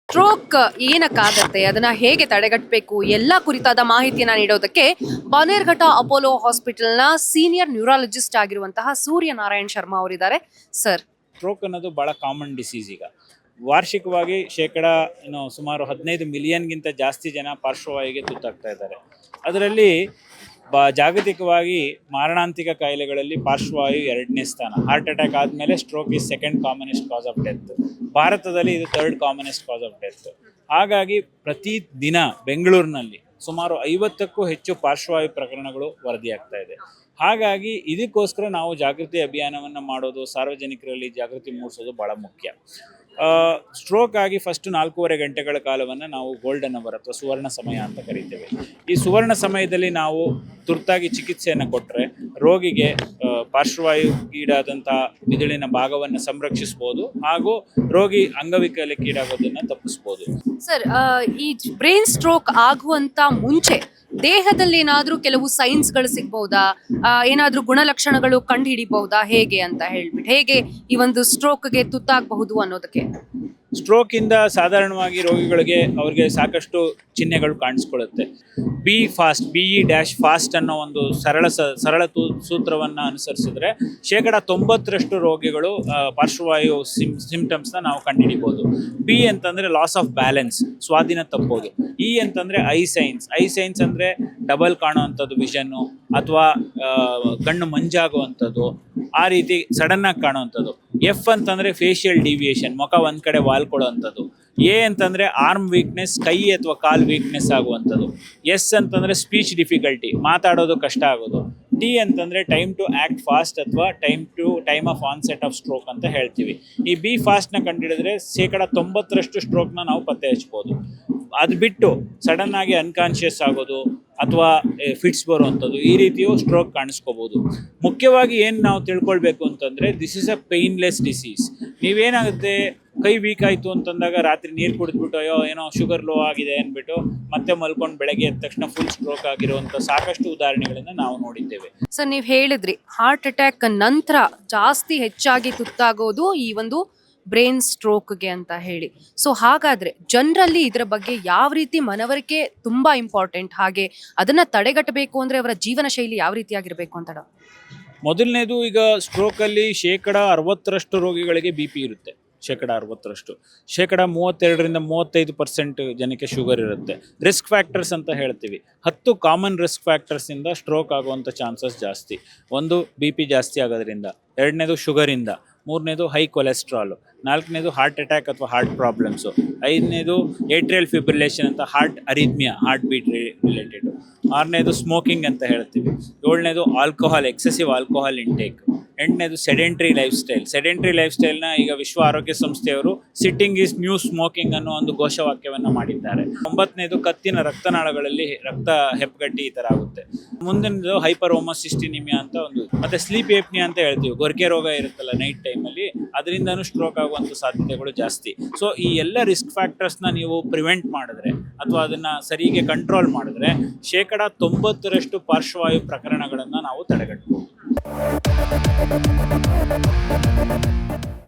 Stroke ಏನಕ್ಕಾಗತ್ತೆ, ಅದನ್ನ ಹೇಗೆ ತಡೆಗಟ್ಟಬೇಕು, ಎಲ್ಲ ಕುರಿತಾದ ಮಾಹಿತಿಯನ್ನ ನೀಡೋದಕ್ಕೆ ಬನ್ನೇರುಘಟ್ಟ ಅಪೋಲೋ ಹಾಸ್ಪಿಟಲ್ನ ಸೀನಿಯರ್ ನ್ಯೂರಾಲಜಿಸ್ಟ್ ಆಗಿರುವಂತಹ ಸೂರ್ಯನಾರಾಯಣ್ ಶರ್ಮಾ ಅವರಿದ್ದಾರೆ. ಸರ್, ಸ್ಟ್ರೋಕ್ ಅನ್ನೋದು ಭಾಳ ಕಾಮನ್ ಡಿಸೀಸ್. ಈಗ ವಾರ್ಷಿಕವಾಗಿ ಸುಮಾರು 15 ಮಿಲಿಯನ್ಗಿಂತ ಜಾಸ್ತಿ ಜನ ಪಾರ್ಶ್ವವಾಯುಗೆ ತುತ್ತಾಗ್ತಾ ಇದ್ದಾರೆ. ಅದರಲ್ಲಿ ಜಾಗತಿಕವಾಗಿ ಮಾರಣಾಂತಿಕ ಕಾಯಿಲೆಗಳಲ್ಲಿ ಪಾರ್ಶ್ವವಾಯು 2ನೇ ಸ್ಥಾನ. ಹಾರ್ಟ್ ಅಟ್ಯಾಕ್ ಆದಮೇಲೆ stroke is second commonest cause of death. ಭಾರತದಲ್ಲಿ ಇದು 3rd commonest cause of death. ಹಾಗಾಗಿ ಪ್ರತಿ ದಿನ ಬೆಂಗಳೂರಿನಲ್ಲಿ ಸುಮಾರು 50ಕ್ಕೂ ಹೆಚ್ಚು ಪಾರ್ಶ್ವವಾಯು ಪ್ರಕರಣಗಳು ವರದಿಯಾಗ್ತಾ ಇದೆ. ಹಾಗಾಗಿ ಇದಕ್ಕೋಸ್ಕರ ನಾವು ಜಾಗೃತಿ ಅಭಿಯಾನವನ್ನು ಮಾಡೋದು, ಸಾರ್ವಜನಿಕರಲ್ಲಿ ಜಾಗೃತಿ ಮೂಡಿಸೋದು ಭಾಳ ಮುಖ್ಯ. ಸ್ಟ್ರೋಕ್ ಆಗಿ ಫಸ್ಟ್ 4.5 ಗಂಟೆಗಳ ಕಾಲವನ್ನು ನಾವು ಗೋಲ್ಡನ್ ಅವರ್ ಅಥವಾ ಸುವರ್ಣ ಸಮಯ ಅಂತ ಕರಿತೇವೆ. ಈ ಸುವರ್ಣ ಸಮಯದಲ್ಲಿ ನಾವು ತುರ್ತಾಗಿ ಚಿಕಿತ್ಸೆಯನ್ನು ಕೊಟ್ಟರೆ ರೋಗಿಗೆ ಪಾರ್ಶ್ವವಾಯುಗೀಡಾದಂಥ ಮಿದುಳಿನ ಭಾಗವನ್ನು ಸಂರಕ್ಷಿಸ್ಬೋದು ಹಾಗೂ ರೋಗಿ ಅಂಗವಿಕಲಕ್ಕೀಡಾಗೋದನ್ನು ತಪ್ಪಿಸ್ಬೋದು. ಸರ್, ಈ ಬ್ರೈನ್ ಸ್ಟ್ರೋಕ್ ಆಗುವಂತ ಮುಂಚೆ ದೇಹದಲ್ಲಿ ಏನಾದ್ರೂ ಕೆಲವು ಸೈನ್ಸ್ಗಳು ಸಿಗ್ಬಹುದಾ, ಏನಾದ್ರೂ ಗುಣಲಕ್ಷಣಗಳು ಕಂಡು ಹಿಡಿಬಹುದಾ, ಹೇಗೆ ಅಂತ ಹೇಳ್ಬಿಟ್ಟು, ಹೇಗೆ ಈ ಒಂದು ಸ್ಟ್ರೋಕ್ಗೆ ತುತ್ತಾಗಬಹುದು ಅನ್ನೋದಕ್ಕೆ? ಸ್ಟ್ರೋಕಿಂದ ಸಾಧಾರಣವಾಗಿ ರೋಗಿಗಳಿಗೆ ಅವ್ರಿಗೆ ಸಾಕಷ್ಟು ಚಿಹ್ನೆಗಳು ಕಾಣಿಸ್ಕೊಳ್ಳುತ್ತೆ. BE-ಫಾಸ್ಟ್ ಅನ್ನೋ ಒಂದು ಸರಳ ಸೂತ್ರವನ್ನು ಅನುಸರಿಸಿದ್ರೆ 90% ರೋಗಿಗಳು ಪಾರ್ಶ್ವವಾಯು ಸಿಂಪ್ಟಮ್ಸ್ನ ನಾವು ಕಂಡುಹಿಡಿಬೋದು. B ಅಂತಂದರೆ ಲಾಸ್ ಆಫ್ ಬ್ಯಾಲೆನ್ಸ್, ಸ್ವಾಧೀನ ತಪ್ಪೋದು. E ಅಂತಂದರೆ ಐ ಸೈನ್ಸ್ ಅಂದರೆ ಡಬಲ್ ಕಾಣುವಂಥದ್ದು ವಿಷನ್ನು, ಅಥವಾ ಕಣ್ಣು ಮಂಜಾಗುವಂಥದ್ದು, ಆ ರೀತಿ ಸಡನ್ನಾಗಿ ಕಾಣುವಂಥದ್ದು. F ಅಂತಂದರೆ ಫೇಶಿಯಲ್ ಡಿವಿಯೇಷನ್, ಮುಖ ಒಂದು ಕಡೆ ವಾಲ್ಕೊಳ್ಳುವಂಥದ್ದು. A ಅಂತಂದರೆ ಆರ್ಮ್ ವೀಕ್ನೆಸ್, ಕೈ ಅಥವಾ ಕಾಲ್ ವೀಕ್ನೆಸ್ ಆಗುವಂಥದ್ದು. S ಅಂತಂದರೆ ಸ್ಪೀಚ್ ಡಿಫಿಕಲ್ಟಿ, ಮಾತಾಡೋದು ಕಷ್ಟ ಆಗೋದು. T ಅಂತಂದರೆ ಟೈಮ್ ಟು ಆ್ಯಕ್ಟ್ ಫಾಸ್ಟ್ ಅಥವಾ time of onset of stroke ಅಂತ ಹೇಳ್ತೀವಿ. ಈ B ಫಾಸ್ಟ್ನ ಕಂಡುಹಿಡಿದ್ರೆ 90% ಸ್ಟ್ರೋಕ್ನ ನಾವು ಪತ್ತೆ ಹಚ್ಬೋದು. ಅದು ಬಿಟ್ಟು ಸಡನ್ನಾಗಿ ಅನ್ಕಾನ್ಷಿಯಸ್ ಆಗೋದು ಅಥವಾ ಫಿಟ್ಸ್ ಬರುವಂಥದ್ದು, ಈ ರೀತಿಯು ಸ್ಟ್ರೋಕ್ ಕಾಣಿಸ್ಕೋಬೋದು. ಮುಖ್ಯವಾಗಿ ಏನು ನಾವು ತಿಳ್ಕೊಳ್ಬೇಕು ಅಂತಂದರೆ, this is a painless disease. ನೀವೇನಾಗುತ್ತೆ, ಕೈ ವೀಕ್ ಆಯಿತು ಅಂತಂದಾಗ ರಾತ್ರಿ ನೀರು ಕುಡಿದ್ಬಿಟ್ಟು ಏನೋ ಶುಗರ್ ಲೋ ಆಗಿದೆ ಅಂದ್ಬಿಟ್ಟು ಮತ್ತೆ ಮಲ್ಕೊಂಡು ಬೆಳಗ್ಗೆ ಎದ್ದ ತಕ್ಷಣ ಫುಲ್ ಸ್ಟ್ರೋಕ್ ಆಗಿರುವಂಥ ಸಾಕಷ್ಟು ಉದಾಹರಣೆಗಳನ್ನು ನಾವು ನೋಡಿದ್ದೇವೆ. ಸರ್, ನೀವು ಹೇಳಿದ್ರಿ ಹಾರ್ಟ್ ಅಟ್ಯಾಕ್ ನಂತರ ಜಾಸ್ತಿ ಹೆಚ್ಚಾಗಿ ತುತ್ತಾಗೋದು ಈ ಒಂದು ಬ್ರೈನ್ ಸ್ಟ್ರೋಕ್ಗೆ ಅಂತ ಹೇಳಿ. ಸೊ ಹಾಗಾದ್ರೆ ಜನರಲ್ಲಿ ಇದರ ಬಗ್ಗೆ ಯಾವ ರೀತಿ ಮನವರಿಕೆ ತುಂಬಾ ಇಂಪಾರ್ಟೆಂಟ್, ಹಾಗೆ ಅದನ್ನ ತಡೆಗಟ್ಟಬೇಕು ಅಂದ್ರೆ ಅವರ ಜೀವನ ಶೈಲಿ ಯಾವ ರೀತಿಯಾಗಿರ್ಬೇಕು ಅಂತ? ಮೊದಲನೇದು, ಈಗ ಸ್ಟ್ರೋಕಲ್ಲಿ 60% ರೋಗಿಗಳಿಗೆ BP ಇರುತ್ತೆ. 60%. 32-35% ಜನಕ್ಕೆ ಶುಗರ್ ಇರುತ್ತೆ. ರಿಸ್ಕ್ ಫ್ಯಾಕ್ಟರ್ಸ್ ಅಂತ ಹೇಳ್ತೀವಿ. 10 ಕಾಮನ್ ರಿಸ್ಕ್ ಫ್ಯಾಕ್ಟರ್ಸಿಂದ ಸ್ಟ್ರೋಕ್ ಆಗುವಂಥ ಚಾನ್ಸಸ್ ಜಾಸ್ತಿ. ಒಂದು, BP ಜಾಸ್ತಿ ಆಗೋದ್ರಿಂದ. 2ನೇದು ಶುಗರಿಂದ. 3ನೇದು ಹೈ ಕೊಲೆಸ್ಟ್ರಾಲು. 4ನೇದು ಹಾರ್ಟ್ ಅಟ್ಯಾಕ್ ಅಥವಾ ಹಾರ್ಟ್ ಪ್ರಾಬ್ಲಮ್ಸು. 5ನೇದು ಏಟ್ರಿಯಲ್ ಫಿಬ್ರಿಲೇಷನ್ ಅಂತ heart arrhythmia, heart beat related. 6ನೇದು ಸ್ಮೋಕಿಂಗ್ ಅಂತ ಹೇಳ್ತೀವಿ. 7ನೇದು ಎಕ್ಸೆಸಿವ್ ಆಲ್ಕೋಹಾಲ್ ಇಂಟೇಕ್. 8ನೇದು ಸೆಡೆಂಟ್ರಿ ಲೈಫ್ ಸ್ಟೈಲ್ನ ಈಗ ವಿಶ್ವ ಆರೋಗ್ಯ ಸಂಸ್ಥೆಯವರು ಸಿಟ್ಟಿಂಗ್ ಈಸ್ ನ್ಯೂ ಸ್ಮೋಕಿಂಗ್ ಅನ್ನೋ ಒಂದು ಘೋಷವಾಕ್ಯವನ್ನು ಮಾಡಿದ್ದಾರೆ. 9ನೇದು ಕತ್ತಿನ ರಕ್ತನಾಳಗಳಲ್ಲಿ ರಕ್ತ ಹೆಪ್ಪುಗಟ್ಟಿ ಈ ಥರ ಆಗುತ್ತೆ. ಮುಂದಿನದು ಹೈಪರ್ ಹೋಮೋಸಿಸ್ಟಿನಿಮಿಯಾ ಅಂತ ಒಂದು, ಮತ್ತು ಸ್ಲೀಪ್ ಏಪ್ನಿಯಾ ಅಂತ ಹೇಳ್ತೀವಿ, ಗೊರಕೆ ರೋಗ ಇರುತ್ತಲ್ಲ ನೈಟ್ ಟೈಮಲ್ಲಿ, ಅದರಿಂದನೂ ಸ್ಟ್ರೋಕ್ ಆಗುವಂಥ ಸಾಧ್ಯತೆಗಳು ಜಾಸ್ತಿ. ಸೊ ಈ ಎಲ್ಲ ರಿಸ್ಕ್ ಫ್ಯಾಕ್ಟರ್ಸ್ನ ನೀವು ಪ್ರಿವೆಂಟ್ ಮಾಡಿದ್ರೆ ಅಥವಾ ಅದನ್ನು ಸರಿಗೆ ಕಂಟ್ರೋಲ್ ಮಾಡಿದ್ರೆ 90% ಪಾರ್ಶ್ವವಾಯು ಪ್ರಕರಣಗಳನ್ನು ನಾವು ತಡೆಗಟ್ಟಬಹುದು.